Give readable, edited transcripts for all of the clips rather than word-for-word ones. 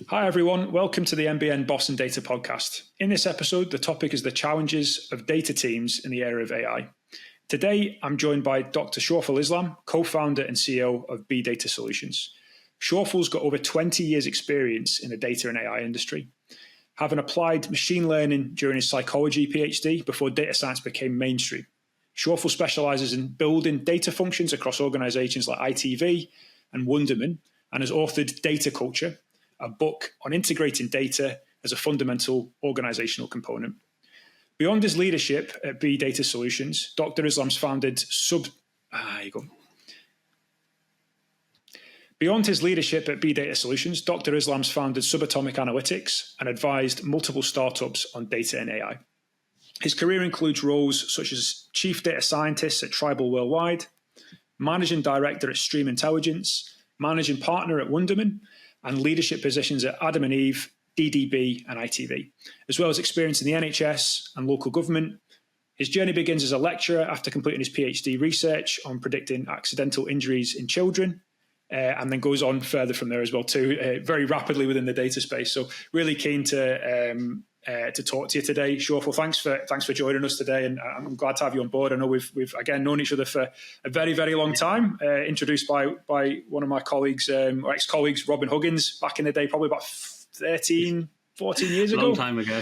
Hi everyone, welcome to the NBN BossnData Podcast. In this episode, the topic is the challenges of data teams in the area of AI. Today, I'm joined by Dr Shorful Islam, co-founder and CEO of BData Solutions. Shorful's got over 20 years experience in the data and AI industry, having applied machine learning during his psychology PhD before data science became mainstream. Shorful specialises in building data functions across organisations like ITV and Wunderman, and has authored Data Culture, a book on integrating data as a fundamental organisational component. Beyond his leadership at BData Solutions, Dr. Islam's founded Beyond his leadership at BData Solutions, Dr. Islam's founded Subatomic Analytics and advised multiple startups on data and AI. His career includes roles such as Chief Data Scientist at Tribal Worldwide, Managing Director at Stream Intelligence, Managing Partner at Wunderman, and leadership positions at adam&eveDDB and ITV, as well as experience in the NHS and local government. His journey begins as a lecturer after completing his PhD research on predicting accidental injuries in children, and then goes on further from there as well too, very rapidly within the data space. So really keen to talk to you today, Shorful. Thanks for joining us today, and I'm glad to have you on board. I know we've again known each other for a very, very long time. Introduced by one of my colleagues, or ex-colleagues, Robin Huggins, back in the day, probably about 13, 14 years ago. Long time ago.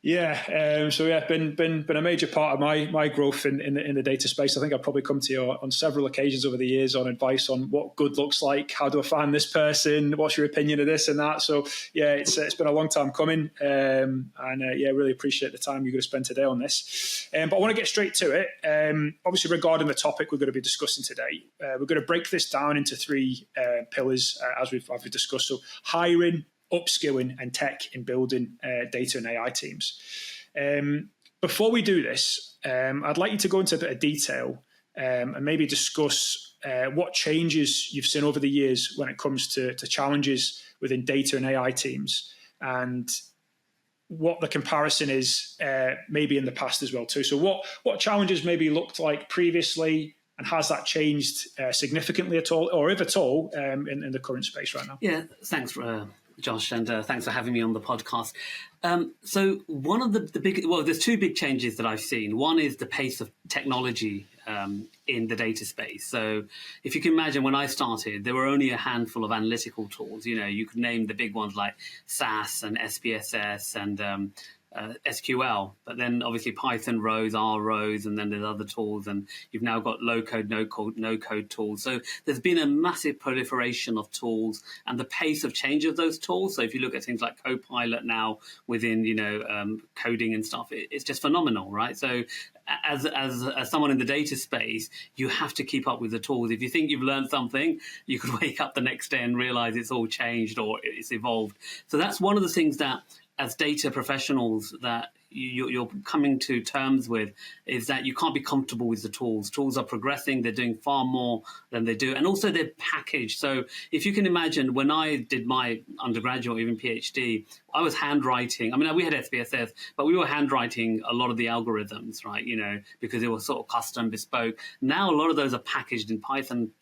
Been a major part of my growth in the data space. I think I've probably come to you on several occasions over the years on advice on what good looks like, how do I find this person, what's your opinion of this and that. So yeah, it's been a long time coming, really appreciate the time you're going to spend today on this. But I want to get straight to it. Obviously, regarding the topic we're going to be discussing today, we're going to break this down into three pillars as we've discussed. So hiring, upskilling and tech in building data and AI teams. Before we do this, I'd like you to go into a bit of detail and maybe discuss what changes you've seen over the years when it comes to challenges within data and AI teams, and what the comparison is maybe in the past as well too. So what challenges maybe looked like previously, and has that changed significantly at all, or if at all, in the current space right now? Yeah, thanks, Josh, and thanks for having me on the podcast. So one of the big, there's two big changes that I've seen. One is the pace of technology in the data space. So if you can imagine, when I started, there were only a handful of analytical tools. You know, you could name the big ones like SAS and SPSS and SQL, but then obviously Python rose, R rose, and then there's other tools, and you've now got low code, no code tools. So there's been a massive proliferation of tools and the pace of change of those tools. So if you look at things like Copilot now within, coding and stuff, it's just phenomenal, right? So as someone in the data space, you have to keep up with the tools. If you think you've learned something, you could wake up the next day and realize it's all changed or it's evolved. So that's one of the things that, as data professionals, that you're coming to terms with, is that you can't be comfortable with the tools. Tools are progressing, they're doing far more than they do, and also they're packaged. So if you can imagine, when I did my undergraduate or even PhD, I was handwriting. I mean, we had SPSS, but we were handwriting a lot of the algorithms, right? Because they were sort of custom, bespoke. Now a lot of those are packaged in Python,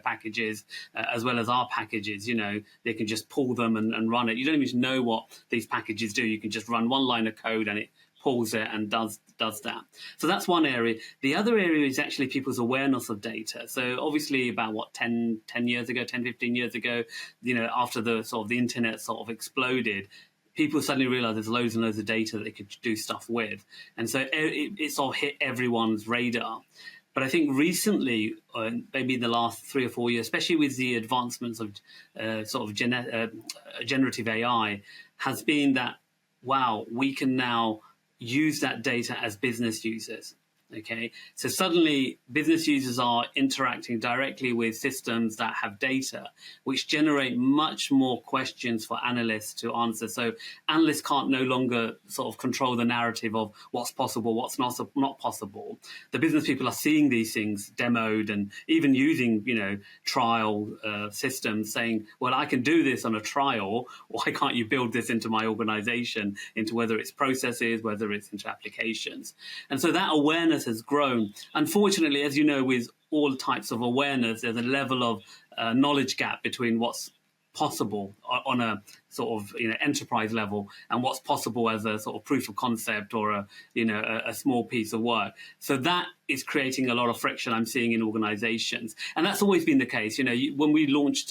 packages, as well as R packages. They can just pull them and run it. You don't even know what these packages do. You can just run one line of code and it pulls it and does that. So that's one area. The other area is actually people's awareness of data. So obviously about 10 years ago, 10, 15 years ago, after the sort of the internet sort of exploded, people suddenly realized there's loads and loads of data that they could do stuff with. And so it sort of hit everyone's radar. But I think recently, maybe in the last 3 or 4 years, especially with the advancements of generative AI, has been that, wow, we can now use that data as business users. Okay, so suddenly business users are interacting directly with systems that have data, which generate much more questions for analysts to answer. So analysts can't no longer sort of control the narrative of what's possible, what's not possible. The business people are seeing these things demoed and even using, trial systems, saying, well, I can do this on a trial. Why can't you build this into my organization, into whether it's processes, whether it's into applications? And so that awareness has grown. Unfortunately, as you know, with all types of awareness, there's a level of knowledge gap between what's possible on a sort of enterprise level, and what's possible as a sort of proof of concept or a small piece of work. So that is creating a lot of friction I'm seeing in organizations, and that's always been the case. When we launched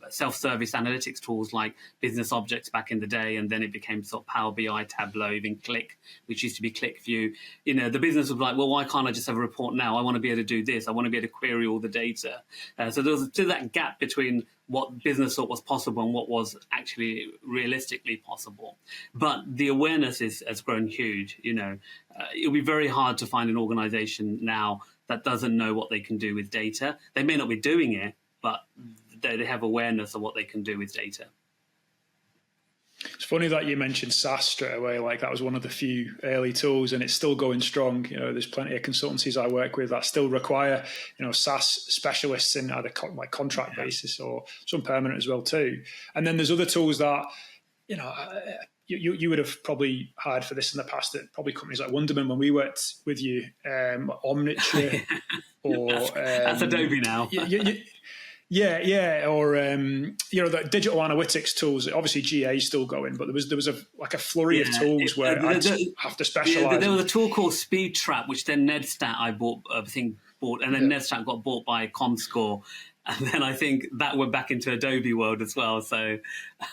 self-service analytics tools like Business Objects back in the day, and then it became sort of Power BI, Tableau, even Click, which used to be ClickView. The business was like, well, why can't I just have a report now? I want to be able to do this. I want to be able to query all the data. So there was still that gap between what business thought was possible and what was actually realistically possible. But the awareness has grown huge. It'll be very hard to find an organization now that doesn't know what they can do with data. They may not be doing it, but they have awareness of what they can do with data. It's funny that you mentioned SAS straight away. Like, that was one of the few early tools, and it's still going strong. There's plenty of consultancies I work with that still require, SAS specialists in either contract basis or some permanent as well too. And then there's other tools that, you would have probably hired for this in the past at probably companies like Wunderman when we worked with you, Omniture or that's Adobe now. Yeah, or the digital analytics tools. Obviously, GA is still going, but there was a flurry of tools where I'd have to specialise. There was a tool called SpeedTrap, which then NetStat bought, and then NetStat got bought by Comscore, and then I think that went back into Adobe world as well. So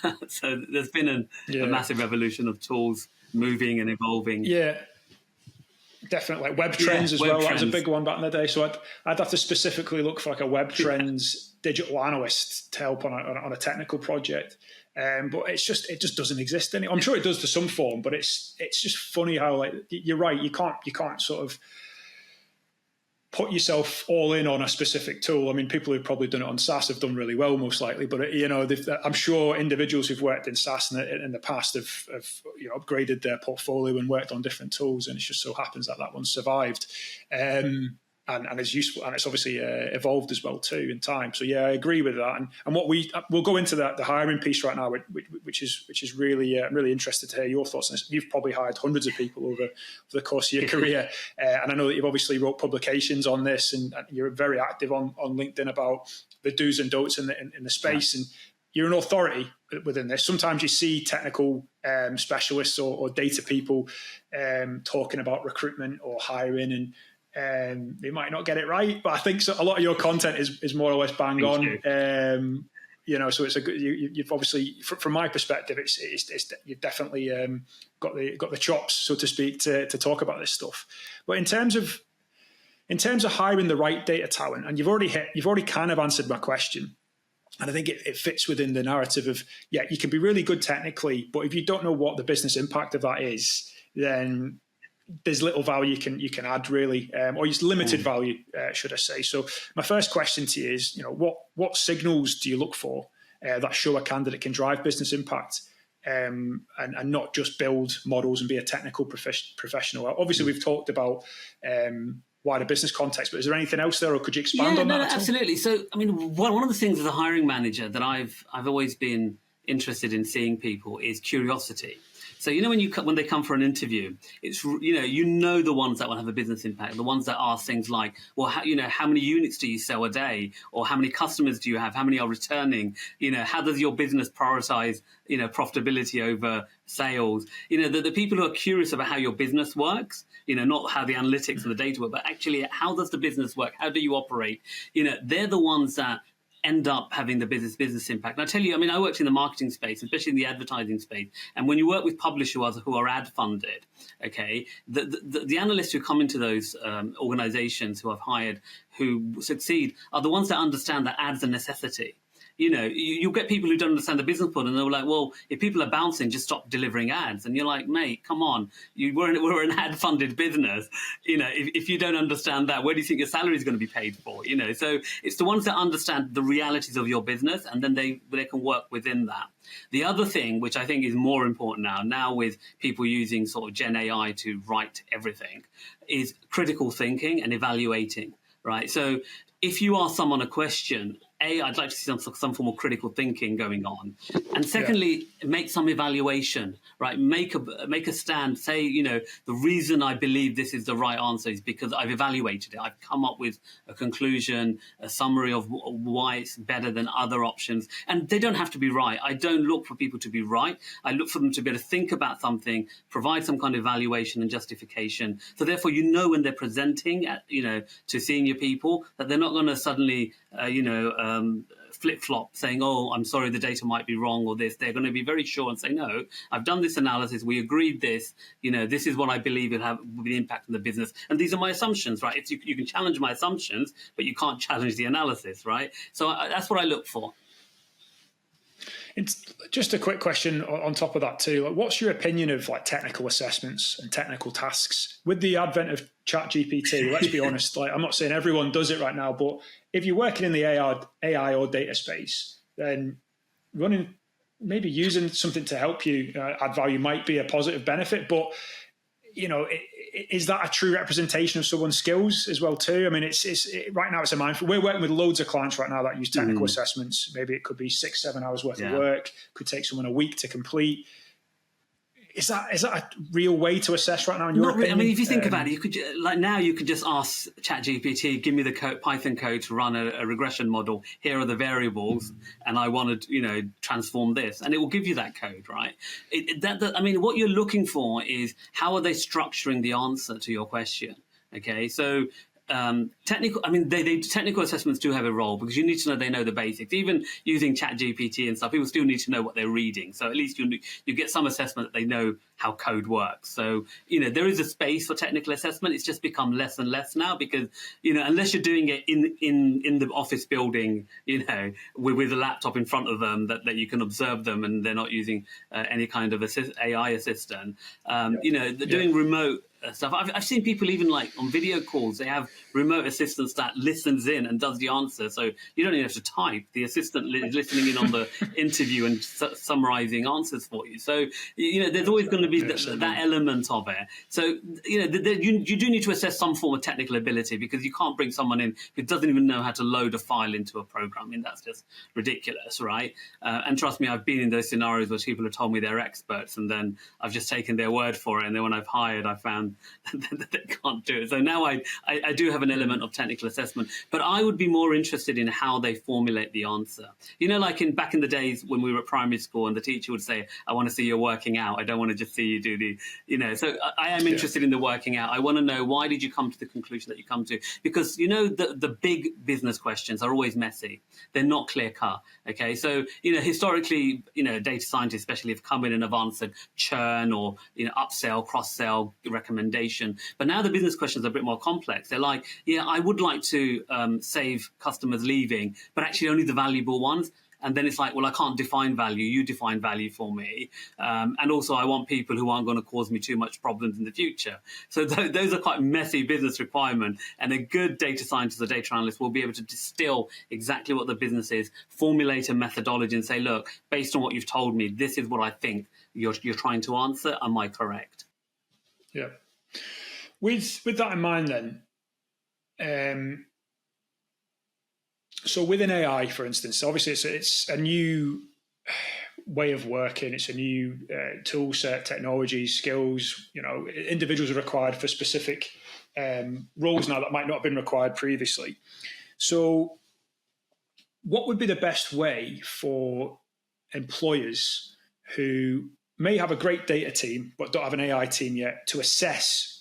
there's been a massive revolution of tools moving and evolving. Yeah. Definitely, like web trends as well. That was a big one back in the day. So I'd have to specifically look for like a web trends digital analyst to help on a technical project. But it just doesn't exist anymore. I'm sure it does to some form, but it's just funny how, like, you're right. You can't sort of put yourself all in on a specific tool. I mean, people who've probably done it on SaaS have done really well, most likely. But I'm sure individuals who've worked in SaaS in the past have upgraded their portfolio and worked on different tools, and it just so happens that one survived, and is useful, and it's obviously evolved as well too in time. So yeah, I agree with that. And what we'll go into the hiring piece right now, which is really I'm really interested to hear your thoughts on this. You've probably hired hundreds of people over the course of your career, and I know that you've obviously wrote publications on this, and you're very active on LinkedIn about the do's and don'ts in the space, and you're an authority within this. Sometimes you see technical specialists or data people talking about recruitment or hiring, and they might not get it right, but I think a lot of your content is more or less bang on. So it's you've obviously, from my perspective, it's you've definitely got the chops, so to speak, to talk about this stuff. But in terms of hiring the right data talent, and you've already kind of answered my question. And I think it fits within the narrative of, you can be really good technically, but if you don't know what the business impact of that is, then there's little value you can add, really, or it's limited value, should I say. So my first question to you is, what signals do you look for that show a candidate can drive business impact, and not just build models and be a technical professional? Obviously, we've talked about wider business context, but is there anything else there, or could you expand on that? No, absolutely. So, I mean, one of the things as a hiring manager that I've always been interested in seeing people is curiosity. So, when they come for an interview, it's, the ones that will have a business impact, the ones that ask things like, well, how many units do you sell a day? Or how many customers do you have? How many are returning? How does your business prioritize, profitability over sales? The people who are curious about how your business works, not how the analytics and the data work, but actually how does the business work? How do you operate? They're the ones that end up having the business impact. And I tell you, I worked in the marketing space, especially in the advertising space. And when you work with publishers who are ad funded, okay, the analysts who come into those organizations who I've hired who succeed are the ones that understand that ads are necessity. You'll get people who don't understand the business model, and they're like, well, if people are bouncing, just stop delivering ads. And you're like, mate, come on. We're an ad-funded business. If you don't understand that, where do you think your salary is going to be paid for? So it's the ones that understand the realities of your business, and then they can work within that. The other thing, which I think is more important now with people using sort of Gen AI to write everything, is critical thinking and evaluating, right? So if you ask someone a question, I'd like to see some form of critical thinking going on. And secondly, make some evaluation, right? Make a stand. Say, the reason I believe this is the right answer is because I've evaluated it. I've come up with a conclusion, a summary of why it's better than other options. And they don't have to be right. I don't look for people to be right. I look for them to be able to think about something, provide some kind of evaluation and justification. So therefore, when they're presenting to senior people, that they're not going to suddenly, flip-flop saying, oh, I'm sorry, the data might be wrong or this. They're going to be very sure and say, no, I've done this analysis. We agreed this. This is what I believe will be the impact on the business. And these are my assumptions, right? You can challenge my assumptions, but you can't challenge the analysis, right? So that's what I look for. It's just a quick question on top of that too. What's your opinion of technical assessments and technical tasks with the advent of ChatGPT? Let's be honest. I'm not saying everyone does it right now, but if you're working in the AI or data space, then maybe using something to help you add value might be a positive benefit. But is that a true representation of someone's skills as well too? I mean, right now it's a mindful. We're working with loads of clients right now that use technical assessments. Maybe it could be 6-7 hours worth of work. Could take someone a week to complete. Is that a real way to assess right now? In your opinion? I mean, if you think about it, you could now you could just ask ChatGPT, give me the Python code to run a regression model. Here are the variables, and I want to transform this, and it will give you that code, right? I mean, what you're looking for is how are they structuring the answer to your question? Okay, so. Technical assessments do have a role because you need to know they know the basics. Even using ChatGPT and stuff, people still need to know what they're reading. So at least you get some assessment that they know how code works. So there is a space for technical assessment. It's just become less and less now because unless you're doing it in the office building, with a laptop in front of them that you can observe them and they're not using any kind of AI assistant. They're doing remote stuff. I've seen people even on video calls, they have remote assistants that listens in and does the answer. So you don't even have to type. The assistant is listening in on the interview and summarizing answers for you. So, there's always going to be that element of it. So, you do need to assess some form of technical ability because you can't bring someone in who doesn't even know how to load a file into a program. I mean, that's just ridiculous, right? And trust me, I've been in those scenarios where people have told me they're experts and then I've just taken their word for it. And then when I've hired, I found that they can't do it. So now I do have an element of technical assessment, but I would be more interested in how they formulate the answer. Back in the days when we were at primary school and the teacher would say, I want to see you working out. I don't want to just see you do so I am interested in the working out. I want to know, why did you come to the conclusion that you come to? Because, the big business questions are always messy. They're not clear cut. Okay. So, historically, data scientists especially have come in and have answered churn or, upsell, cross-sell, recommendation. But now the business questions are a bit more complex. They're like, I would like to save customers leaving, but actually only the valuable ones. And then it's like, well, I can't define value. You define value for me. And also I want people who aren't going to cause me too much problems in the future. So those are quite messy business requirements. And a good data scientist or data analyst will be able to distill exactly what the business is, formulate a methodology and say, look, based on what you've told me, this is what I think you're trying to answer. Am I correct? Yeah. With that in mind then, so within AI, for instance, obviously it's a new way of working. It's a new tool set, technology, skills. Individuals are required for specific roles now that might not have been required previously. So what would be the best way for employers who may have a great data team but don't have an AI team yet to assess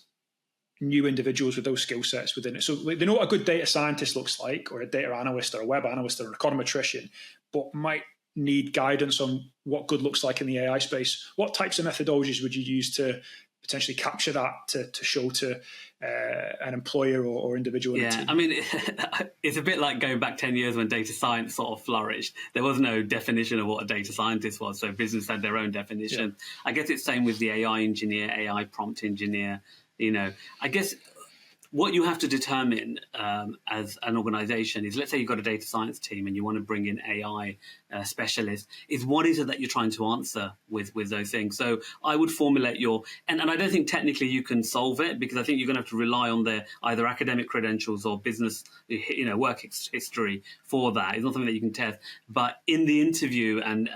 new individuals with those skill sets within it? So they know what a good data scientist looks like, or a data analyst, or a web analyst, or an econometrician, but might need guidance on what good looks like in the AI space. What types of methodologies would you use to potentially capture that to show to an employer or individual? Yeah, I mean, it's a bit like going back 10 years when data science sort of flourished. There was no definition of what a data scientist was, so business had their own definition. Yeah. I guess it's same with the AI engineer, AI prompt engineer. I guess what you have to determine as an organization is, let's say you've got a data science team and you want to bring in AI specialist, is what is it that you're trying to answer with those things. So I would formulate and I don't think technically you can solve it, because I think you're going to have to rely on their either academic credentials or business, work history for that. It's not something that you can test. But in the interview and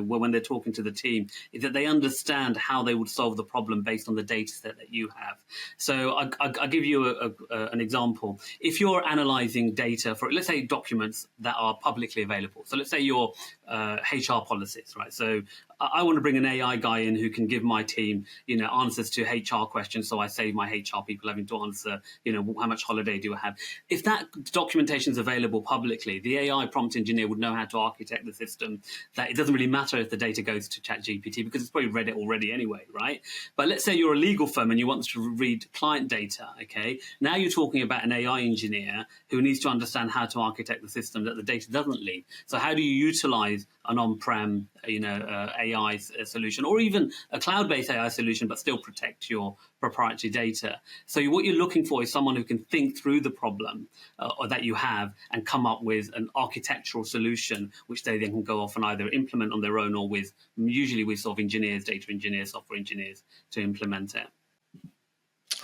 when they're talking to the team, is that they understand how they would solve the problem based on the data set that you have. So I'll give you an example. If you're analysing data for, let's say, documents that are publicly available. So let's say your HR policies, right? So I want to bring an AI guy in who can give my team, answers to HR questions, so I save my HR people having to answer, how much holiday do I have? If that documentation is available publicly, the AI prompt engineer would know how to architect the system that it doesn't really matter if the data goes to ChatGPT, because it's probably read it already anyway, right? But let's say you're a legal firm and you want to read client data, okay? Now you're talking about an AI engineer who needs to understand how to architect the system that the data doesn't leave. So how do you utilize an on-prem, AI solution, or even a cloud-based AI solution, but still protect your proprietary data? So what you're looking for is someone who can think through the problem or that you have and come up with an architectural solution, which they then can go off and either implement on their own or usually with sort of engineers, data engineers, software engineers to implement it.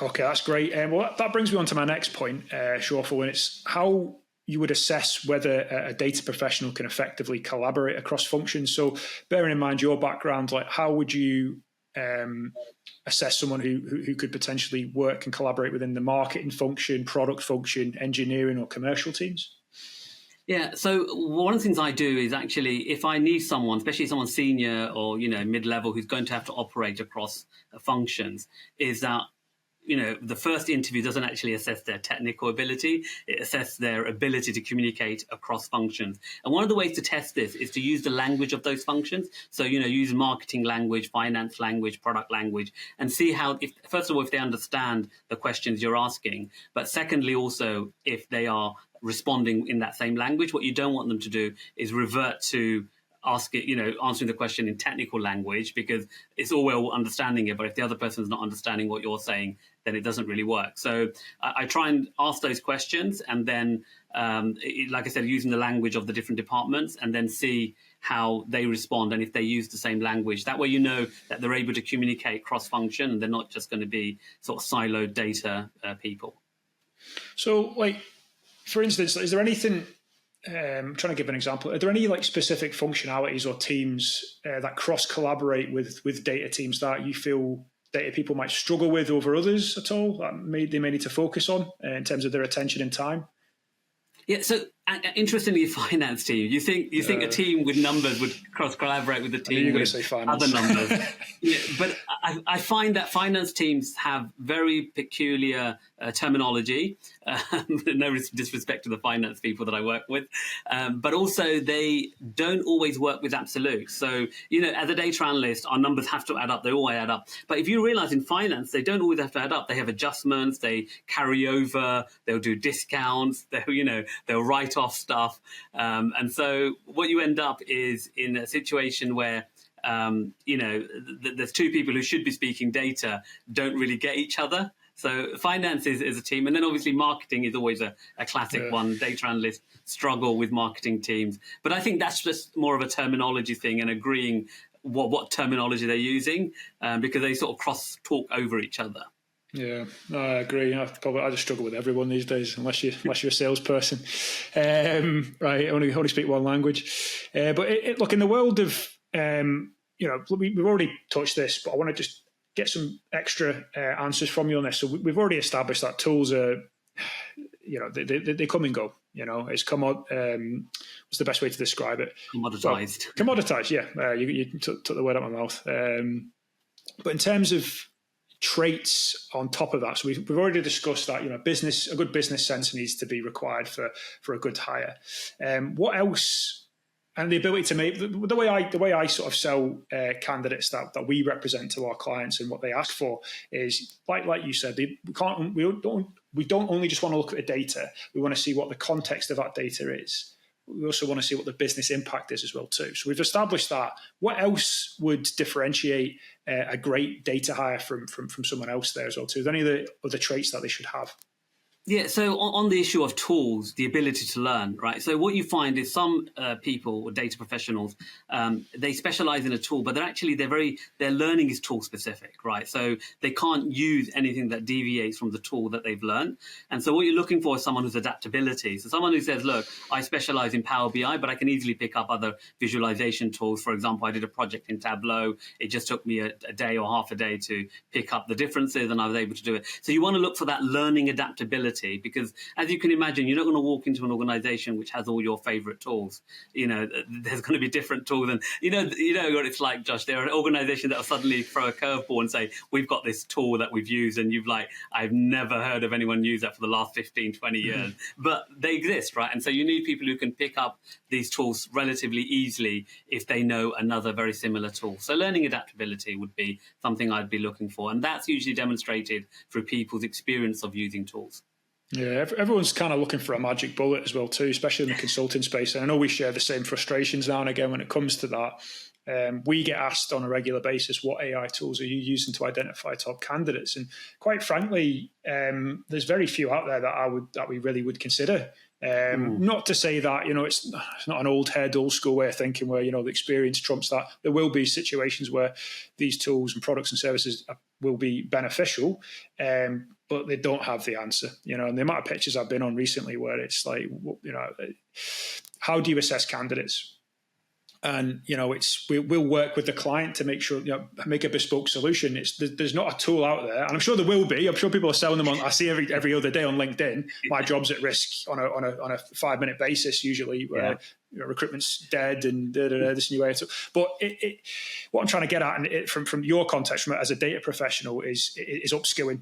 Okay, that's great. Well, that brings me on to my next point, Shorful, and it's how you would assess whether a data professional can effectively collaborate across functions. So bearing in mind your background, like how would you assess someone who could potentially work and collaborate within the marketing function, product function, engineering or commercial teams? Yeah, so one of the things I do is actually, if I need someone, especially someone senior or mid-level who's going to have to operate across functions, is that the first interview doesn't actually assess their technical ability. It assesses their ability to communicate across functions. And one of the ways to test this is to use the language of those functions. So, use marketing language, finance language, product language, and see how, first of all, if they understand the questions you're asking, but secondly, also, if they are responding in that same language. What you don't want them to do is revert to answering the question in technical language, because it's all well understanding it, but if the other person's not understanding what you're saying, then it doesn't really work. So I try and ask those questions, and then, like I said, using the language of the different departments, and then see how they respond and if they use the same language. That way you know that they're able to communicate cross-function and they're not just going to be sort of siloed data people. So, for instance, is there anything... I'm trying to give an example. Are there any specific functionalities or teams that cross-collaborate with data teams that you feel data people might struggle with over others at all, that they may need to focus on in terms of their attention and time? Yeah, so interestingly, finance team. You think a team with numbers would cross-collaborate with a team with other numbers? Yeah, but I find that finance teams have very peculiar terminology. No disrespect to the finance people that I work with, but also they don't always work with absolutes. So, as a data analyst, our numbers have to add up. They all add up. But if you realize in finance, they don't always have to add up. They have adjustments. They carry over. They'll do discounts. They'll write off stuff. And so what you end up is in a situation where there's two people who should be speaking data don't really get each other. So finance is a team. And then obviously marketing is always a classic one. Data analysts struggle with marketing teams. But I think that's just more of a terminology thing and agreeing what terminology they're using, because they sort of cross-talk over each other. Yeah, no, I agree. I just struggle with everyone these days, unless you're a salesperson. Right, only speak one language. But look, in the world of, we've already touched this, but I want to just get some extra answers from you on this. So we've already established that tools are, they come and go. It's what's the best way to describe it? Commoditized. Well, commoditized, yeah. You took the word out of my mouth. But in terms of traits on top of that, so we've already discussed that a good business sense needs to be required for a good hire. What else? And the ability to make the way I sort of sell candidates that we represent to our clients and what they ask for is like you said, we don't only just want to look at the data. We want to see what the context of that data is. We also want to see what the business impact is as well too. So we've established that. What else would differentiate a great data hire from someone else there as well too? Are there any other traits that they should have? Yeah, so on the issue of tools, the ability to learn, right? So what you find is some people or data professionals, they specialize in a tool, but their learning is tool specific, right? So they can't use anything that deviates from the tool that they've learned. And so what you're looking for is someone who's adaptability. So someone who says, look, I specialize in Power BI, but I can easily pick up other visualization tools. For example, I did a project in Tableau. It just took me a day or half a day to pick up the differences, and I was able to do it. So you want to look for that learning adaptability, because as you can imagine, you're not going to walk into an organization which has all your favorite tools. There's going to be different tools, and you know what it's like, Josh. There are organizations that will suddenly throw a curveball and say, we've got this tool that we've used, and you've I've never heard of anyone use that for the last 15, 20 years. But they exist, right? And so you need people who can pick up these tools relatively easily if they know another very similar tool. So learning adaptability would be something I'd be looking for, and that's usually demonstrated through people's experience of using tools. Yeah, everyone's kind of looking for a magic bullet as well too, especially in the consulting space. And I know we share the same frustrations now and again when it comes to that. We get asked on a regular basis, what AI tools are you using to identify top candidates? And quite frankly, there's very few out there that we really would consider. Not to say that, it's not an old school way of thinking where, the experience trumps that. There will be situations where these tools and products and services will be beneficial, but they don't have the answer, and the amount of pitches I've been on recently where it's like, how do you assess candidates? And, we'll work with the client to make sure, make a bespoke solution. There's not a tool out there, and I'm sure there will be. I'm sure people are selling them on. I see every other day on LinkedIn. My job's at risk on a 5-minute basis usually, where recruitment's dead and this new way. But what I'm trying to get at, and from your context, as a data professional, is upskilling.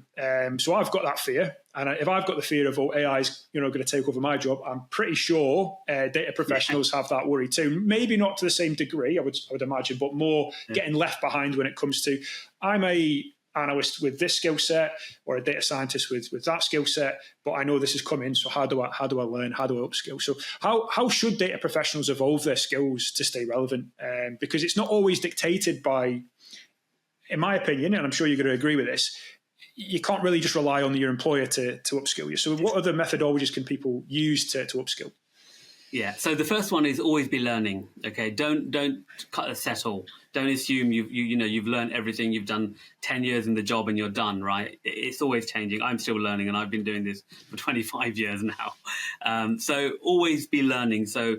So I've got that fear, and if I've got the fear of AI is going to take over my job, I'm pretty sure data professionals have that worry too. Maybe not to the same degree, I would imagine, but more getting left behind when it comes to, I'm a analyst with this skill set or a data scientist with that skill set, but I know this is coming, so how do I learn, how do I upskill? So how should data professionals evolve their skills to stay relevant? Because it's not always dictated by, in my opinion, and I'm sure you're going to agree with this, you can't really just rely on your employer to upskill you. So what other methodologies can people use to upskill? Yeah, so the first one is always be learning. Okay, don't settle. Don't assume you've learned everything. You've done 10 years in the job and you're done, right? It's always changing. I'm still learning, and I've been doing this for 25 years now. So always be learning. So,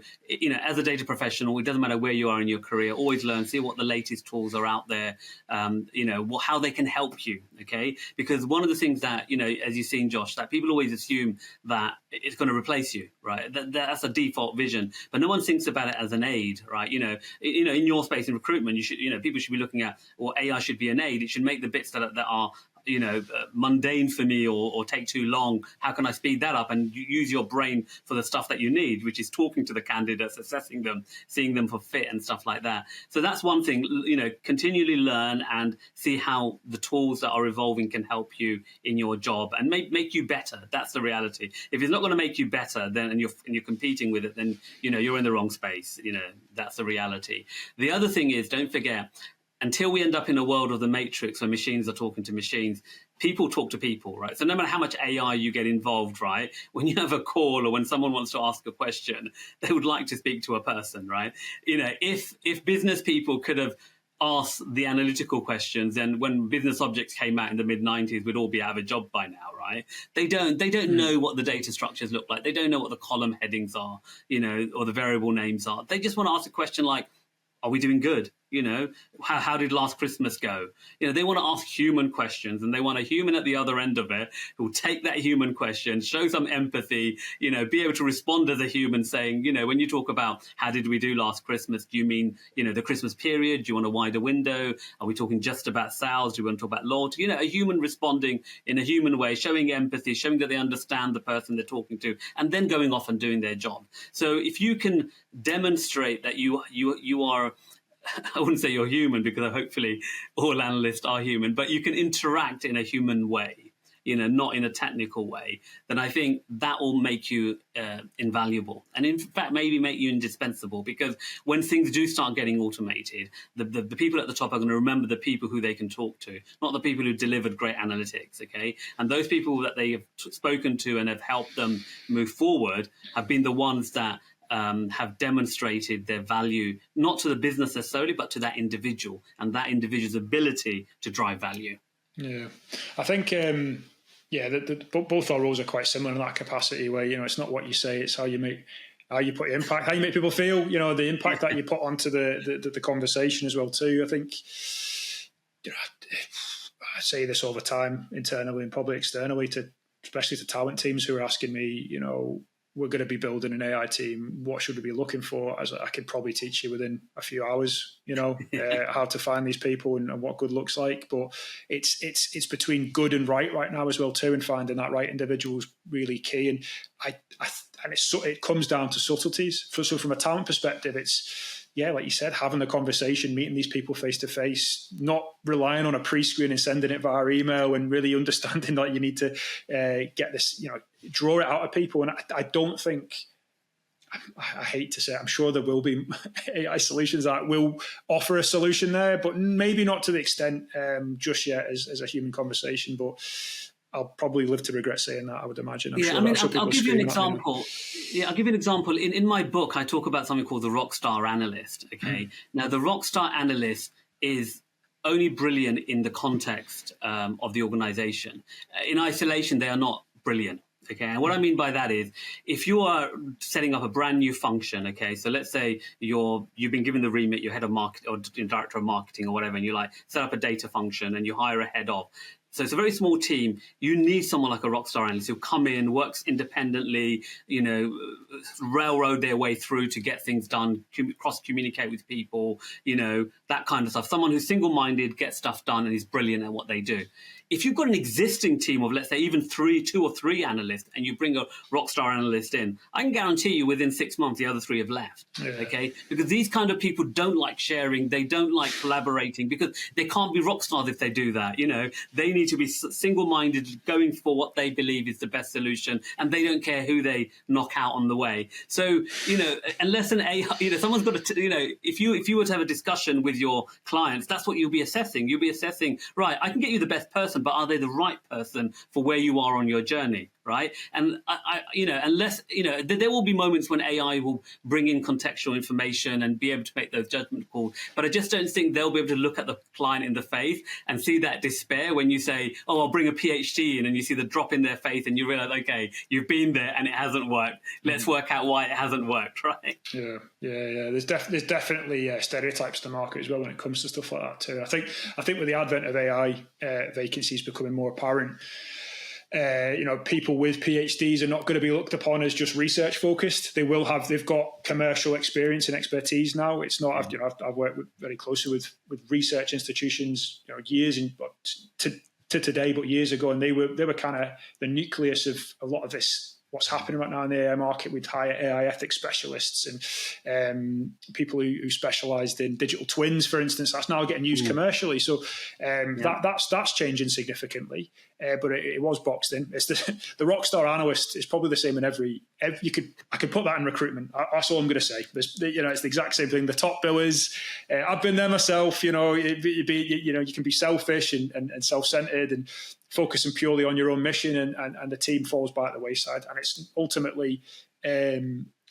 as a data professional, it doesn't matter where you are in your career, always learn, see what the latest tools are out there, how they can help you, okay? Because one of the things that, as you've seen, Josh, that people always assume that it's going to replace you, right? That's a default vision, but no one thinks about it as an aid, right? In your space in recruitment, people should be looking at, or AI should be an aid. It should make the bits that are mundane for me or take too long. How can I speed that up? And you use your brain for the stuff that you need, which is talking to the candidates, assessing them, seeing them for fit and stuff like that. So that's one thing, continually learn and see how the tools that are evolving can help you in your job and make you better. That's the reality. If it's not going to make you better, then and you're competing with it, then you're in the wrong space. That's the reality. The other thing is, don't forget, until we end up in a world of the matrix where machines are talking to machines, people talk to people, right? So no matter how much AI you get involved, right? When you have a call or when someone wants to ask a question, they would like to speak to a person, right? If business people could have asked the analytical questions, then when business objects came out in the mid-90s, we'd all be out of a job by now, right? They don't know what the data structures look like. They don't know what the column headings are, or the variable names are. They just want to ask a question like, are we doing good? How did last Christmas go? They want to ask human questions, and they want a human at the other end of it who will take that human question, show some empathy, be able to respond as a human saying, when you talk about how did we do last Christmas, do you mean, the Christmas period? Do you want a wider window? Are we talking just about sales? Do you want to talk about loyalty? A human responding in a human way, showing empathy, showing that they understand the person they're talking to, and then going off and doing their job. So if you can demonstrate that you are, I wouldn't say you're human, because hopefully all analysts are human, but you can interact in a human way. not in a technical way, then I think that will make you invaluable, and in fact maybe make you indispensable, because when things do start getting automated, the people at the top are going to remember the people who they can talk to, not the people who delivered great analytics, okay? And those people that they have spoken to and have helped them move forward have been the ones that have demonstrated their value, not to the business necessarily, but to that individual and that individual's ability to drive value. Yeah, I think, both our roles are quite similar in that capacity where, it's not what you say, it's how you put your impact, how you make people feel, the impact that you put onto the conversation as well too. I think, I say this all the time, internally and probably externally, especially to talent teams who are asking me, we're going to be building an AI team. What should we be looking for? As I could probably teach you within a few hours, how to find these people and what good looks like. But it's between good and right now as well too, and finding that right individual is really key. And it comes down to subtleties. So from a talent perspective, it's, like you said, having the conversation, meeting these people face to face, not relying on a pre-screen and sending it via email, and really understanding that you need to get this, draw it out of people. And I don't think, I hate to say it, I'm sure there will be AI solutions that will offer a solution there, but maybe not to the extent just yet as a human conversation. But I'll probably live to regret saying that, I would imagine. I'll give you an example. I'll give you an example. In my book, I talk about something called the rockstar analyst. Okay. Now, the rockstar analyst is only brilliant in the context of the organization. In isolation, they are not brilliant. Okay, and what I mean by that is, if you are setting up a brand new function, okay, so let's say you've been given the remit, you're head of market or director of marketing or whatever, and you set up a data function and you hire a head of. So it's a very small team. You need someone like a rockstar analyst who'll come in, works independently, railroad their way through to get things done, cross-communicate with people, that kind of stuff. Someone who's single-minded, gets stuff done, and is brilliant at what they do. If you've got an existing team of, let's say, even 2 or 3 analysts, and you bring a rockstar analyst in, I can guarantee you within 6 months, the other 3 have left, okay? Because these kind of people don't like sharing, they don't like collaborating, because they can't be rock stars if they do that, They need to be single-minded, going for what they believe is the best solution, and they don't care who they knock out on the way. So, unless an AI, someone's got to, if you were to have a discussion with your clients, that's what you'll be assessing. You'll be assessing, right, I can get you the best person, but are they the right person for where you are on your journey? Right. And unless, there will be moments when AI will bring in contextual information and be able to make those judgment calls. But I just don't think they'll be able to look at the client in the face and see that despair when you say, oh, I'll bring a PhD in, and you see the drop in their face and you realize, okay, you've been there and it hasn't worked. Let's work out why it hasn't worked. Right. Yeah. There's definitely stereotypes to the market as well when it comes to stuff like that too. I think with the advent of AI, vacancies becoming more apparent, people with PhDs are not going to be looked upon as just research focused. They've got commercial experience and expertise now. It's not, I've worked very closely with research institutions, years to today, but years ago, and they were kind of the nucleus of a lot of this. What's happening right now in the AI market with higher AI ethics specialists and people who specialised in digital twins, for instance, that's now getting used commercially. So that's changing significantly, but it was boxed in. It's the rockstar analyst is probably the same in every. I could put that in recruitment. That's all I'm going to say. It's the exact same thing. The top billers, I've been there myself. You can be selfish and self-centered and focusing purely on your own mission, and the team falls by at the wayside, and it's ultimately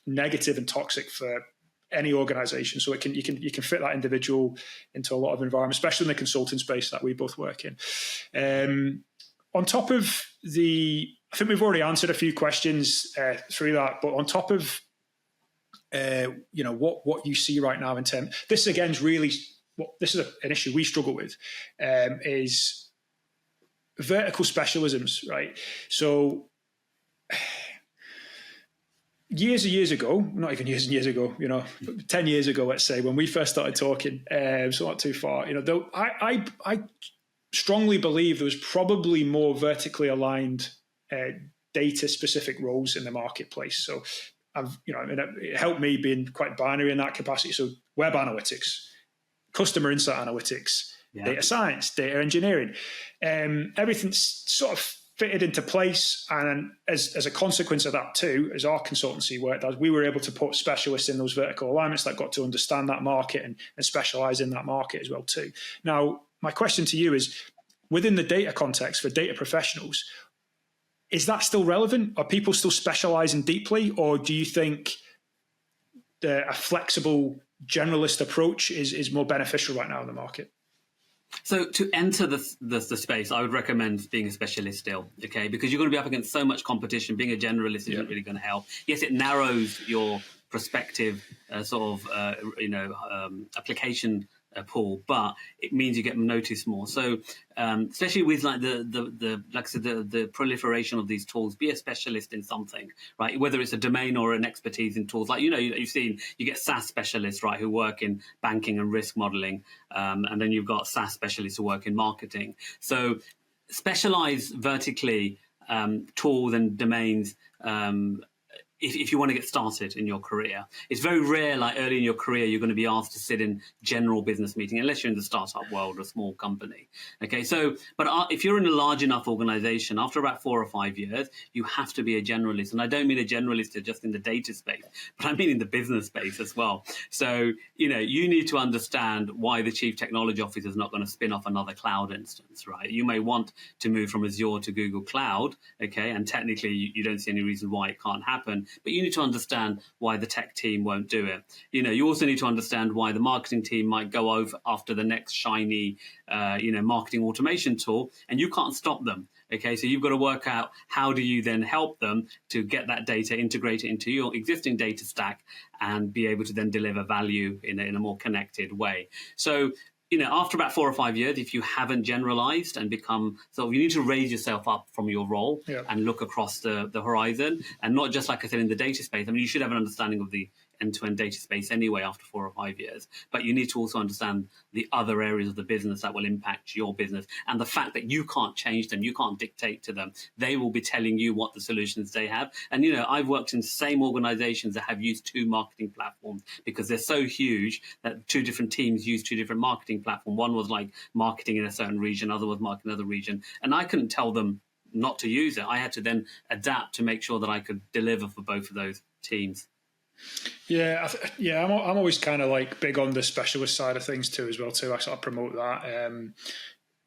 negative and toxic for any organisation. So you can fit that individual into a lot of environments, especially in the consulting space that we both work in. On top of I think we've already answered a few questions through that, but on top of what you see right now in terms, this again is really this is an issue we struggle with, is vertical specialisms, right? So years ago, not even years and years ago, 10 years ago, let's say, when we first started talking, so not too far, though I strongly believe there was probably more vertically aligned data specific roles in the marketplace. So it helped me being quite binary in that capacity. So web analytics, customer insight analytics, data science, data engineering, everything sort of fitted into place. And as a consequence of that too, as our consultancy work does, we were able to put specialists in those vertical alignments that got to understand that market and specialize in that market as well too. Now, my question to you is, within the data context for data professionals, is that still relevant? Are people still specializing deeply? Or do you think a flexible generalist approach is more beneficial right now in the market? So to enter the space, I would recommend being a specialist still, okay? Because you're going to be up against so much competition. Being a generalist isn't really going to help. Yes, it narrows your prospective application pool, but it means you get noticed more. So especially with like the proliferation of these tools, be a specialist in something, right? Whether it's a domain or an expertise in tools, like you've seen, you get SaaS specialists, right, who work in banking and risk modeling, and then you've got SaaS specialists who work in marketing. So specialize vertically, tools and domains. If you want to get started in your career. It's very rare, like early in your career, you're going to be asked to sit in general business meeting, unless you're in the startup world or a small company. Okay, so, but if you're in a large enough organization, after about 4 or 5 years, you have to be a generalist. And I don't mean a generalist just in the data space, but I mean in the business space as well. So, you need to understand why the chief technology officer is not going to spin off another cloud instance, right? You may want to move from Azure to Google Cloud, okay, and technically you don't see any reason why it can't happen. But you need to understand why the tech team won't do it. You also need to understand why the marketing team might go over after the next shiny, marketing automation tool, and you can't stop them. Okay, so you've got to work out how do you then help them to get that data, integrate it into your existing data stack, and be able to then deliver value in a more connected way. So, after about 4 or 5 years, if you haven't generalized and become, so you need to raise yourself up from your role and look across the horizon, and not just, like I said, in the data space. I mean, you should have an understanding of the end-to-end data space anyway after 4 or 5 years, but you need to also understand the other areas of the business that will impact your business, and the fact that you can't change them, you can't dictate to them. They will be telling you what the solutions they have. And I've worked in the same organizations that have used 2 marketing platforms because they're so huge that 2 different teams use 2 different marketing platforms. One was like marketing in a certain region, other was marketing in another region, and I couldn't tell them not to use it. I had to then adapt to make sure that I could deliver for both of those teams. Yeah, I'm always kind of like big on the specialist side of things too, as well too. I sort of promote that.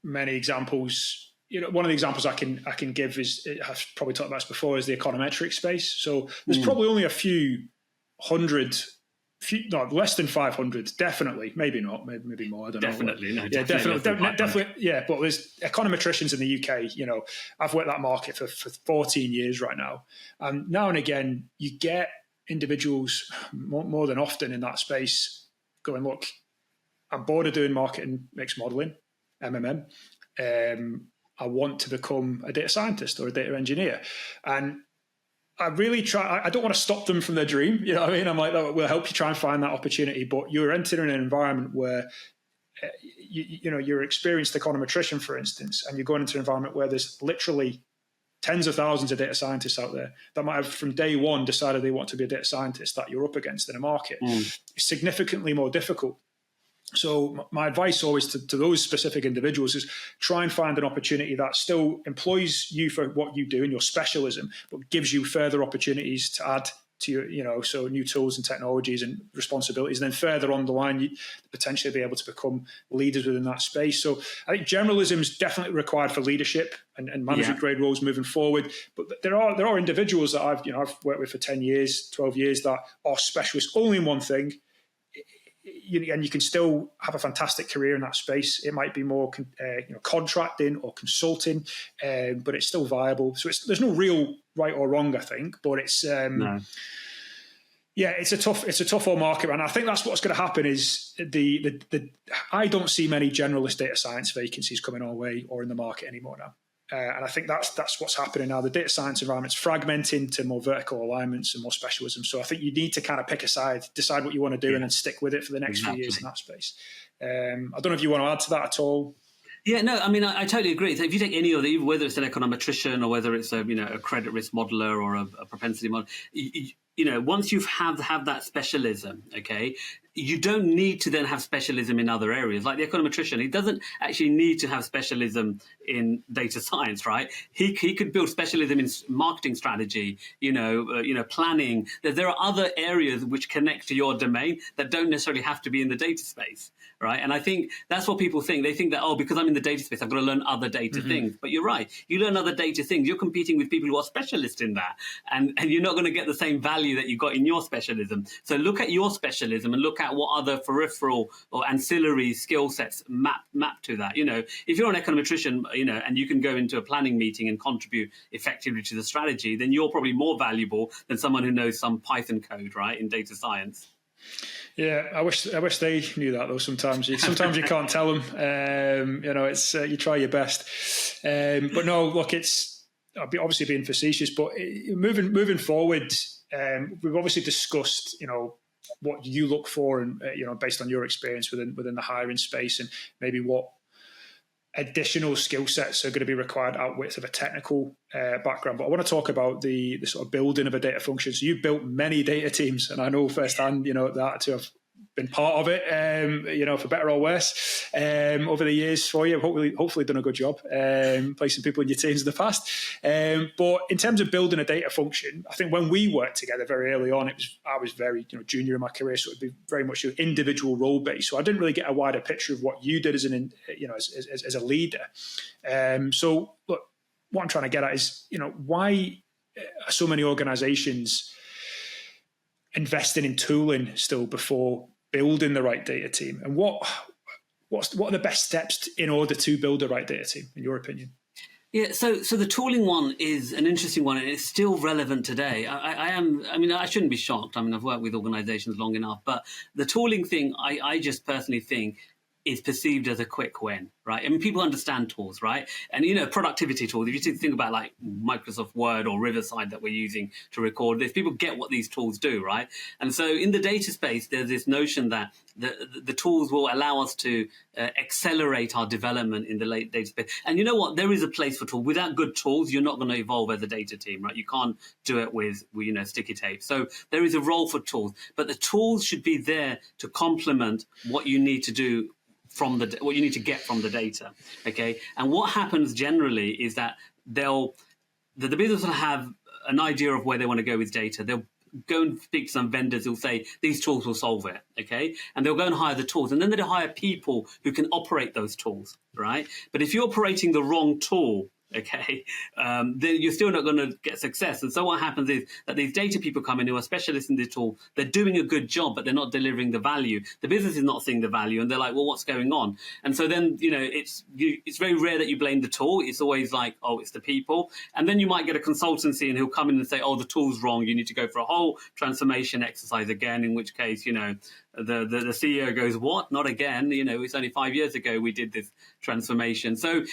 Many examples. One of the examples I can give is, I've probably talked about this before, is the econometric space. So there's probably only a few hundred, less than 500, definitely, maybe not, maybe more. I don't know. Definitely. Definitely. Yeah, but there's econometricians in the UK. I've worked that market for 14 years right now, and now and again you get individuals more than often in that space going, look, I'm bored of doing marketing mix modeling, MMM. I want to become a data scientist or a data engineer. And I really try, I don't want to stop them from their dream. You know what I mean? I'm like, we'll help you try and find that opportunity, but you're entering an environment where you're an experienced econometrician, for instance, and you're going into an environment where there's literally tens of thousands of data scientists out there that might have from day one decided they want to be a data scientist that you're up against in a market. It's significantly more difficult. So my advice always to those specific individuals is try and find an opportunity that still employs you for what you do in your specialism, but gives you further opportunities to add to your, so new tools and technologies and responsibilities. And then further on the line, you potentially be able to become leaders within that space. So I think generalism is definitely required for leadership and management grade roles moving forward. But there are individuals that I've worked with for 10 years, 12 years that are specialists only in one thing. And you can still have a fantastic career in that space. It might be more contracting or consulting, but it's still viable. So there's no real right or wrong, I think. But it's it's a tough old market, and I think that's what's going to happen. Is I don't see many generalist data science vacancies coming our way or in the market anymore now. And I think that's what's happening now. The data science environment's fragmenting to more vertical alignments and more specialism. So I think you need to kind of pick a side, decide what you want to do, and then stick with it for the next few years in that space. I don't know if you want to add to that at all. Yeah, no, I mean, I totally agree. So if you take any of the, whether it's an econometrician or whether it's a credit risk modeler or a propensity model, once you have that specialism, okay, you don't need to then have specialism in other areas. Like the econometrician, he doesn't actually need to have specialism in data science, right? He could build specialism in marketing strategy, planning. There are other areas which connect to your domain that don't necessarily have to be in the data space, right? And I think that's what people think. They think that, because I'm in the data space, I've got to learn other data things. But you're right. You learn other data things. You're competing with people who are specialists in that. And you're not going to get the same value that you got in your specialism. So look at your specialism and look at what other peripheral or ancillary skill sets map to that. If you're an econometrician, and you can go into a planning meeting and contribute effectively to the strategy, then you're probably more valuable than someone who knows some Python code, right, in data science. Yeah, I wish they knew that though. Sometimes you can't tell them. It's you try your best, but no. Look, I'll be obviously being facetious, but moving forward, we've obviously discussed, what you look for, and based on your experience within the hiring space, and maybe what additional skill sets are going to be required outwith of a technical background. But I want to talk about the sort of building of a data function. So you built many data teams, and I know firsthand, that to have been part of it, for better or worse, over the years for you. Hopefully done a good job placing people in your teams in the past. But in terms of building a data function, I think when we worked together very early on, I was very junior in my career, so it would be very much your individual role based. So I didn't really get a wider picture of what you did as as a leader. So look, what I'm trying to get at is, why are so many organisations investing in tooling still before building the right data team? And what are the best steps in order to build the right data team, in your opinion? Yeah, so the tooling one is an interesting one, and it's still relevant today. I shouldn't be shocked. I've worked with organizations long enough, but the tooling thing, I just personally think is perceived as a quick win, right? People understand tools, right? And, productivity tools, if you think about like Microsoft Word or Riverside that we're using to record this, people get what these tools do, right? And so in the data space, there's this notion that the tools will allow us to accelerate our development in the late data space. And you know what? There is a place for tools. Without good tools, you're not going to evolve as a data team, right? You can't do it with sticky tape. So there is a role for tools, but the tools should be there to complement what you need to do what you need to get from the data, okay? And what happens generally is that the business will have an idea of where they want to go with data. They'll go and speak to some vendors who'll say, these tools will solve it, okay? And they'll go and hire the tools. And then they'll hire people who can operate those tools, right? But if you're operating the wrong tool, okay, then you're still not going to get success. And so what happens is that these data people come in who are specialists in the tool. They're doing a good job, but they're not delivering the value. The business is not seeing the value, and they're like, well, what's going on? And so then, it's very rare that you blame the tool. It's always like, oh, it's the people. And then you might get a consultancy and he'll come in and say, oh, the tool's wrong. You need to go for a whole transformation exercise again, in which case, the CEO goes, what? Not again. It's only 5 years ago we did this transformation. So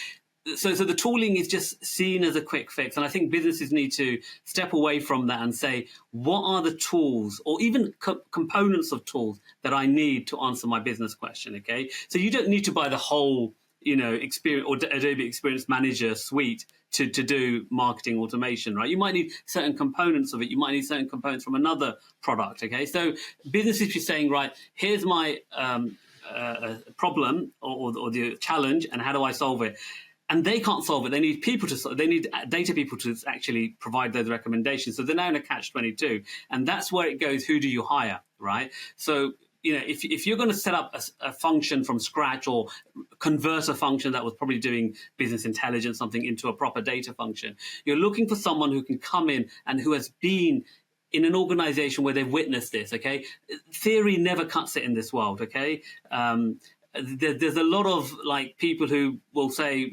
the tooling is just seen as a quick fix. And I think businesses need to step away from that and say, what are the tools or even components of tools that I need to answer my business question, okay? So you don't need to buy the whole, experience or Adobe Experience Manager suite to do marketing automation, right? You might need certain components of it. You might need certain components from another product, okay? So businesses should be saying, right, here's my problem or the challenge, and how do I solve it? And they can't solve it. They need people they need data people to actually provide those recommendations. So they're now in a catch-22. And that's where it goes, who do you hire, right? So, if you're going to set up a function from scratch or convert a function that was probably doing business intelligence, something into a proper data function, you're looking for someone who can come in and who has been in an organization where they've witnessed this, okay? Theory never cuts it in this world, okay? There's a lot of people who will say,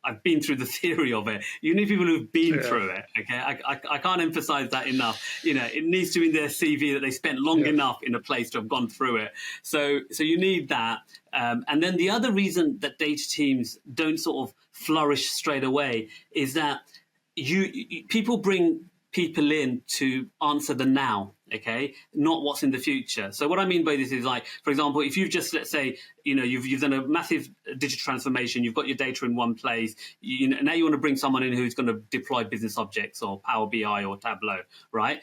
I've been through the theory of it. You need people who've been through it. Okay, I can't emphasize that enough. It needs to be in their CV that they spent long enough in a place to have gone through it. So you need that. And then the other reason that data teams don't sort of flourish straight away is that people bring people in to answer the now, okay, not what's in the future. So what I mean by this is, for example, if you've just, let's say, you've done a massive digital transformation, you've got your data in one place, now you want to bring someone in who's going to deploy business objects or Power BI or Tableau, right?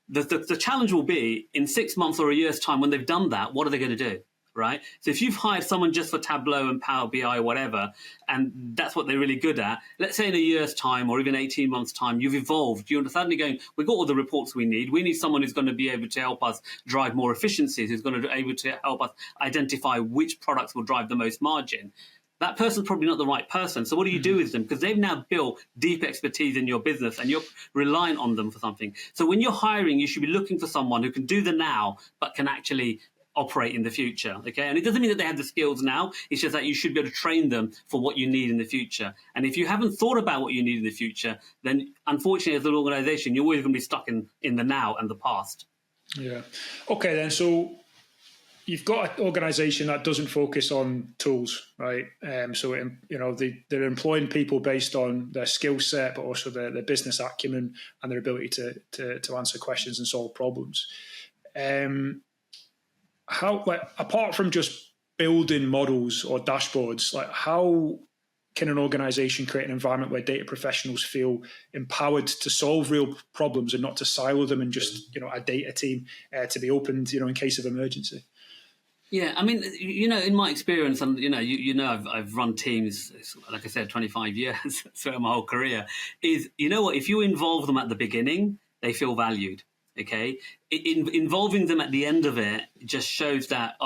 The challenge will be in 6 months or a year's time when they've done that, what are they going to do? Right? So if you've hired someone just for Tableau and Power BI or whatever, and that's what they're really good at, let's say in a year's time or even 18 months' time, you've evolved. You're suddenly going, we've got all the reports we need. We need someone who's going to be able to help us drive more efficiencies, who's going to be able to help us identify which products will drive the most margin. That person's probably not the right person. So what do you do with them? Because they've now built deep expertise in your business and you're reliant on them for something. So when you're hiring, you should be looking for someone who can do the now, but can actually operate in the future, okay? And it doesn't mean that they have the skills now. It's just that you should be able to train them for what you need in the future. And if you haven't thought about what you need in the future, then unfortunately, as an organisation, you're always going to be stuck in the now and the past. Yeah. Okay, then. So you've got an organisation that doesn't focus on tools, right? They're employing people based on their skill set, but also their business acumen and their ability to answer questions and solve problems. How, apart from just building models or dashboards, how can an organisation create an environment where data professionals feel empowered to solve real problems and not to silo them in just a data team to be opened in case of emergency? Yeah, I mean, in my experience, and I've run teams, like I said, 25 years throughout my whole career. Is if you involve them at the beginning, they feel valued. Okay, involving them at the end of it just shows that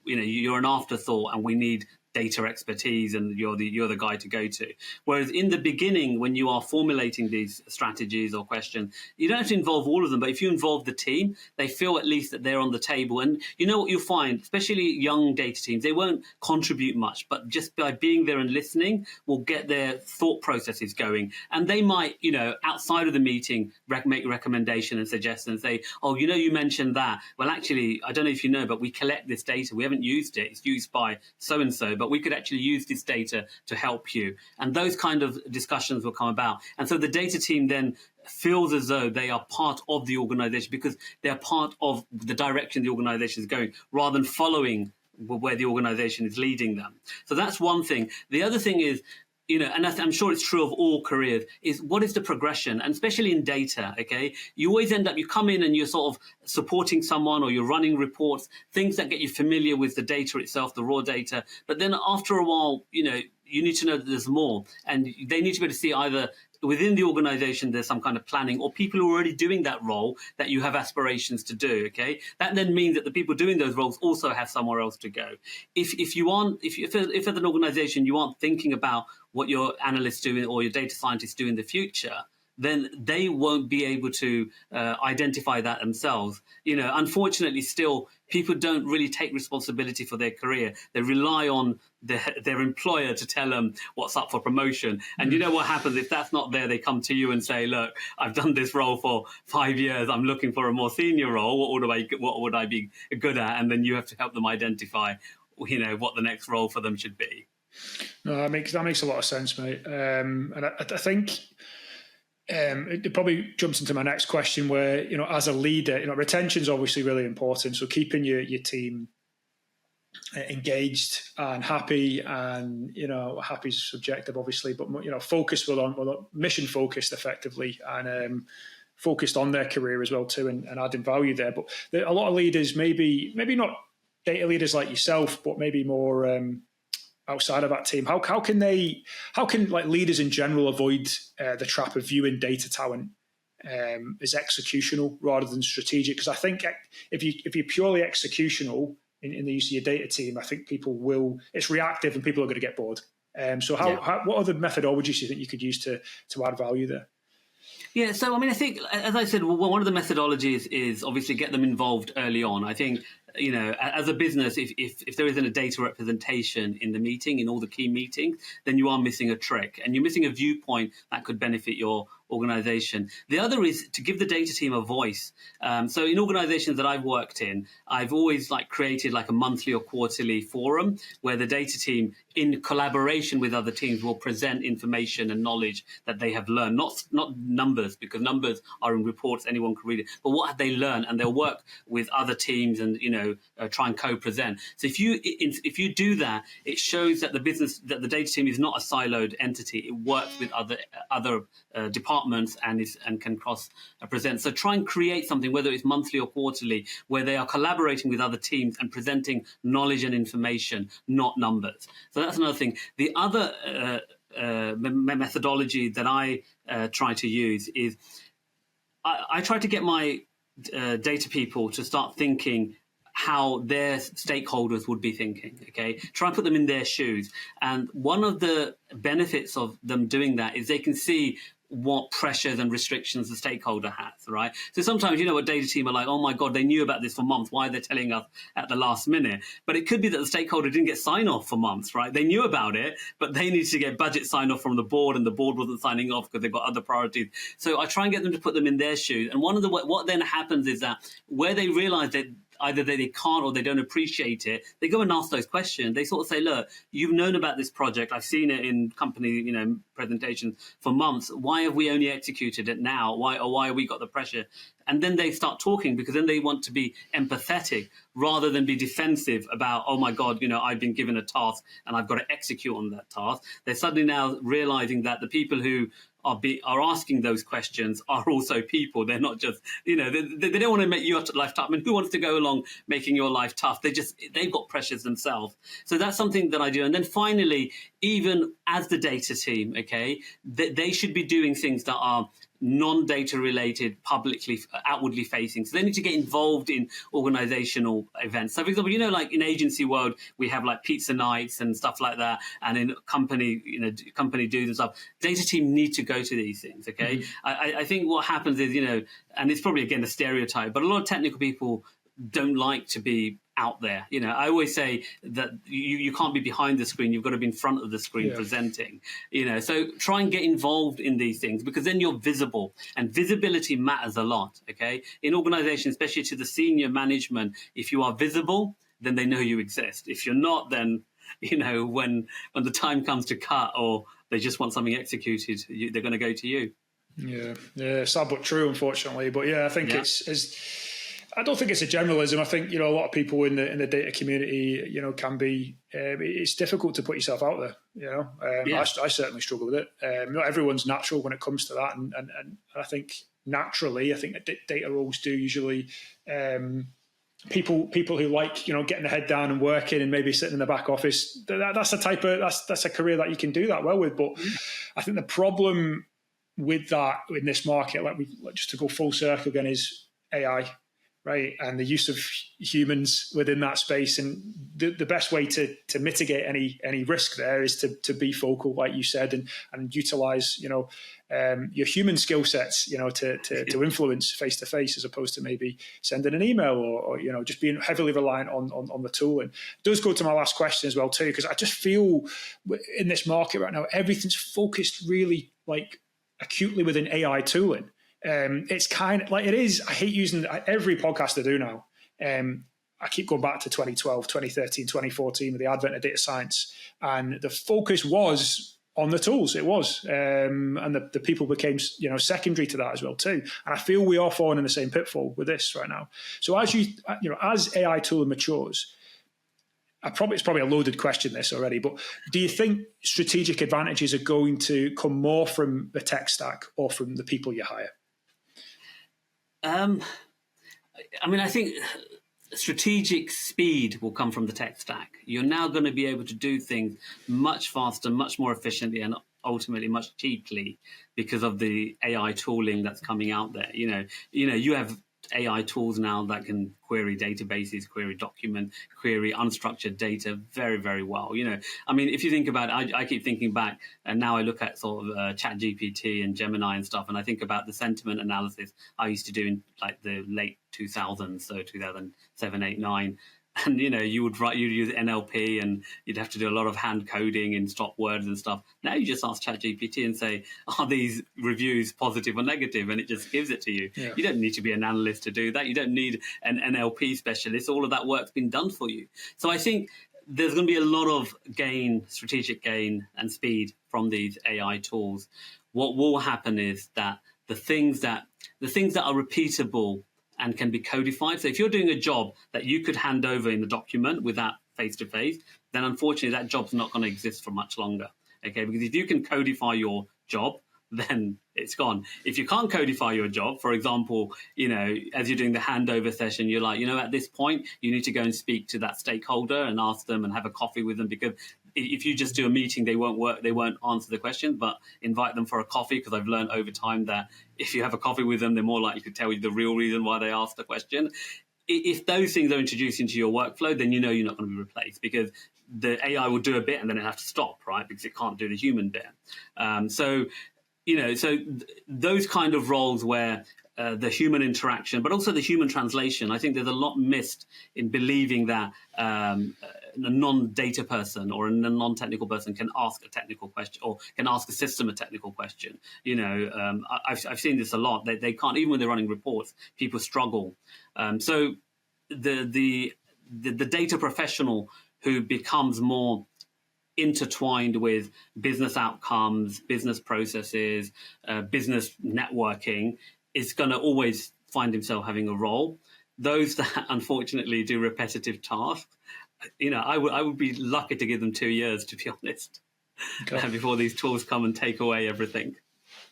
you're an afterthought, and we need data expertise, and you're the guy to go to. Whereas in the beginning, when you are formulating these strategies or questions, you don't have to involve all of them, but if you involve the team, they feel at least that they're on the table. And you know what you'll find, especially young data teams, they won't contribute much, but just by being there and listening will get their thought processes going. And they might, outside of the meeting, make recommendation and suggestions and say, you mentioned that. Well, actually, I don't know if you know, but we collect this data. We haven't used it. It's used by so-and-so, but we could actually use this data to help you. And those kind of discussions will come about. And so the data team then feels as though they are part of the organization because they're part of the direction the organization is going, rather than following where the organization is leading them. So that's one thing. The other thing is, and I'm sure it's true of all careers, is what is the progression? And especially in data, okay? You always end up, you come in and you're sort of supporting someone or you're running reports, things that get you familiar with the data itself, the raw data. But then after a while, you need to know that there's more. And they need to be able to see either within the organization there's some kind of planning, or people who are already doing that role that you have aspirations to do, okay? That then means that the people doing those roles also have somewhere else to go. If as an organization you aren't thinking about what your analysts do or your data scientists do in the future, then they won't be able to identify that themselves. Unfortunately, still, people don't really take responsibility for their career. They rely on their employer to tell them what's up for promotion. And you know what happens if that's not there? They come to you and say, look, I've done this role for 5 years. I'm looking for a more senior role. What would I be good at? And then you have to help them identify, what the next role for them should be. No, that makes a lot of sense, mate. And I think it probably jumps into my next question where, as a leader, retention is obviously really important. So keeping your team engaged and happy, and, happy is subjective, obviously, but, focused on mission focused effectively, and focused on their career as well too, and adding value there. But a lot of leaders, maybe not data leaders like yourself, but maybe more outside of that team, how can leaders in general avoid the trap of viewing data talent as executional rather than strategic? Because I think if you're purely executional in the use of your data team, I think it's reactive and people are going to get bored. What other methodologies do you think you could use to add value there? Yeah, so I think, as I said, one of the methodologies is obviously get them involved early on. I think, as a business, if there isn't a data representation in the meeting, in all the key meetings, then you are missing a trick, and you're missing a viewpoint that could benefit your organization. The other is to give the data team a voice. So in organizations that I've worked in, I've always created a monthly or quarterly forum where the data team in collaboration with other teams, will present information and knowledge that they have learned, not numbers, because numbers are in reports, anyone can read it, but what have they learned, and they'll work with other teams and try and co-present. So if you do that, it shows that the data team is not a siloed entity. It works with other departments and can cross present. So try and create something, whether it's monthly or quarterly, where they are collaborating with other teams and presenting knowledge and information, not numbers. So that's another thing. The other methodology that I try to use is I try to get my data people to start thinking how their stakeholders would be thinking, okay? Try and put them in their shoes. And one of the benefits of them doing that is they can see what pressures and restrictions the stakeholder has, right? So sometimes, a data team are like, oh my God, they knew about this for months. Why are they telling us at the last minute? But it could be that the stakeholder didn't get sign off for months, right? They knew about it, but they needed to get budget sign off from the board, and the board wasn't signing off because they've got other priorities. So I try and get them to put them in their shoes. And what then happens is that where they realize that either they can't or they don't appreciate it, they go and ask those questions. They sort of say, look, you've known about this project. I've seen it in company, presentations for months. Why have we only executed it now? Why have we got the pressure? And then they start talking, because then they want to be empathetic rather than be defensive about, oh my God, I've been given a task and I've got to execute on that task. They're suddenly now realizing that the people who are asking those questions are also people. They're not just, they don't want to make your life tough. I mean, who wants to go along making your life tough? They've got pressures themselves. So that's something that I do. And then finally, even as the data team, okay, they should be doing things that are non-data related, outwardly facing. So they need to get involved in organizational events. So for example, like in agency world, we have like pizza nights and stuff like that. And in company dues and stuff, data team need to go to these things. Okay. Mm-hmm. I think what happens is, and it's probably again a stereotype, but a lot of technical people don't like to be out there. I always say that you can't be behind the screen. You've got to be in front of the screen presenting, so try and get involved in these things, because then you're visible, and visibility matters a lot. Okay. In organizations, especially to the senior management, if you are visible, then they know you exist. If you're not, then, when the time comes to cut or they just want something executed, they're going to go to you. Yeah. Sad but true, unfortunately. But I think I don't think it's a generalism. I think, a lot of people in the data community, can be, it's difficult to put yourself out there, I certainly struggle with it. Not everyone's natural when it comes to that. And I think naturally, data roles do usually, people who like, getting the head down and working and maybe sitting in the back office, that's a career that you can do that well with. But I think the problem with that in this market, just to go full circle again, is AI. Right, and the use of humans within that space, and the best way to mitigate any risk there is to be focal, like you said, and utilize your human skill sets, to influence face to face, as opposed to maybe sending an email or just being heavily reliant on the tool. And it does go to my last question as well too, because I just feel in this market right now everything's focused really acutely within AI tooling. It's kind of like it is. I hate using every podcast I do now. I keep going back to 2012, 2013, 2014 with the advent of data science. And the focus was on the tools. It was. And the people became, secondary to that as well too. And I feel we are falling in the same pitfall with this right now. So as AI tooling matures, it's probably a loaded question, this already, but do you think strategic advantages are going to come more from the tech stack or from the people you hire? I think strategic speed will come from the tech stack. You're now going to be able to do things much faster, much more efficiently, and ultimately much cheaply because of the AI tooling that's coming out there. You have AI tools now that can query databases, query document, query unstructured data very, very well. If you think about it, I keep thinking back, and now I look at sort of ChatGPT and Gemini and stuff, and I think about the sentiment analysis I used to do in the late 2000s, so 2007, 8, 9. And, you'd use NLP and you'd have to do a lot of hand coding and stop words and stuff. Now you just ask ChatGPT and say, are these reviews positive or negative? And it just gives it to you. Yeah. You don't need to be an analyst to do that. You don't need an NLP specialist. All of that work's been done for you. So I think there's going to be a lot of strategic gain and speed from these AI tools. What will happen is that the things that are repeatable and can be codified. So if you're doing a job that you could hand over in a document without face-to-face, then unfortunately that job's not going to exist for much longer. Okay, because if you can codify your job, then it's gone. If you can't codify your job, for example, as you're doing the handover session, you're like, at this point, you need to go and speak to that stakeholder and ask them and have a coffee with them, because if you just do a meeting, they won't answer the question, but invite them for a coffee, because I've learned over time that if you have a coffee with them, they're more likely to tell you the real reason why they asked the question. If those things are introduced into your workflow, then you're not going to be replaced, because the AI will do a bit and then it has to stop, right? Because it can't do the human bit. So those kind of roles where the human interaction, but also the human translation, I think there's a lot missed in believing that a non-data person or a non-technical person can ask a technical question or can ask a system a technical question. I've seen this a lot. They can't, even when they're running reports, people struggle. So the data professional who becomes more intertwined with business outcomes, business processes, business networking, is going to always find himself having a role. Those that unfortunately do repetitive tasks, I would be lucky to give them 2 years, to be honest, before these tools come and take away everything.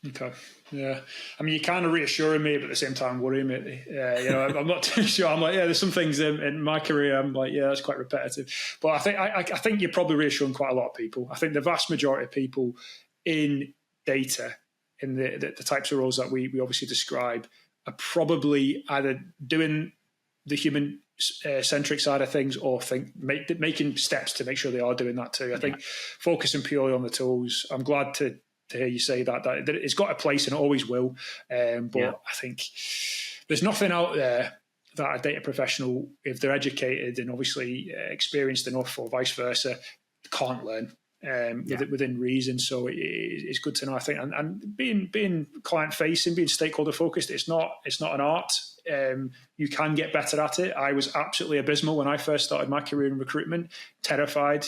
Okay. Yeah. I mean, you're kind of reassuring me, but at the same time worrying me. I'm not too sure. I'm like, there's some things in my career, I'm like, that's quite repetitive. But I think you're probably reassuring quite a lot of people. I think the vast majority of people in data, in the types of roles that we obviously describe, are probably either doing the human centric side of things or making steps to make sure they are doing that too. I think focusing purely on the tools, I'm glad to hear you say that it's got a place and it always will. But I think there's nothing out there that a data professional, if they're educated and obviously experienced enough or vice versa, can't learn within reason. So it's good to know, I think. And being client facing, being stakeholder focused, it's not an art. You can get better at it. I was absolutely abysmal when I first started my career in recruitment, terrified,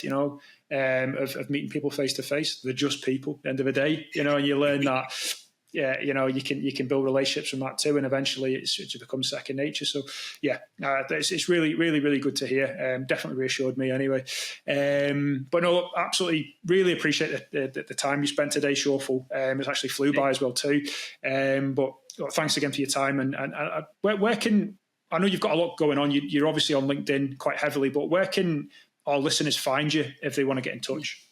of meeting people face to face. They're just people at the end of the day, and you learn that, you can build relationships from that too. And eventually it becomes second nature. So it's really, really, really good to hear. Definitely reassured me anyway. But no, absolutely really appreciate the time you spent today, Shorful. It's actually flew by as well too. But thanks again for your time. And where can, I know you've got a lot going on. You're obviously on LinkedIn quite heavily, but where can our listeners find you if they want to get in touch?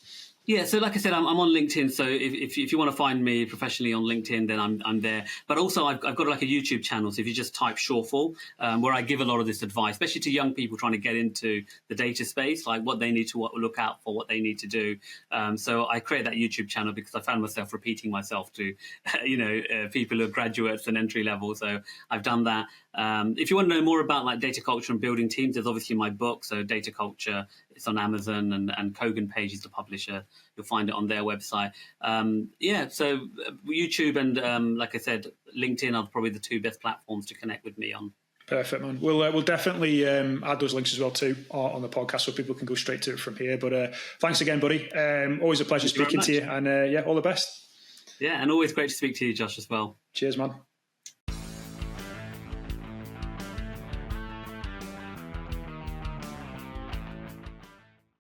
Yeah, so like I said, I'm on LinkedIn. So if you want to find me professionally on LinkedIn, then I'm there. But also I've got like a YouTube channel. So if you just type Shorful, where I give a lot of this advice, especially to young people trying to get into the data space, like what they need to look out for, what they need to do. So I create that YouTube channel because I found myself repeating myself to, people who are graduates and entry level. So I've done that. If you want to know more about like data culture and building teams, there's obviously my book. So Data Culture, it's on Amazon, and Kogan Page is the publisher. You'll find it on their website. So YouTube and like I said, LinkedIn are probably the two best platforms to connect with me on. Perfect, man. We'll definitely add those links as well too on the podcast so people can go straight to it from here. But thanks again, buddy. Always a pleasure speaking to you, and all the best. Yeah, and always great to speak to you, Josh, as well. Cheers, man.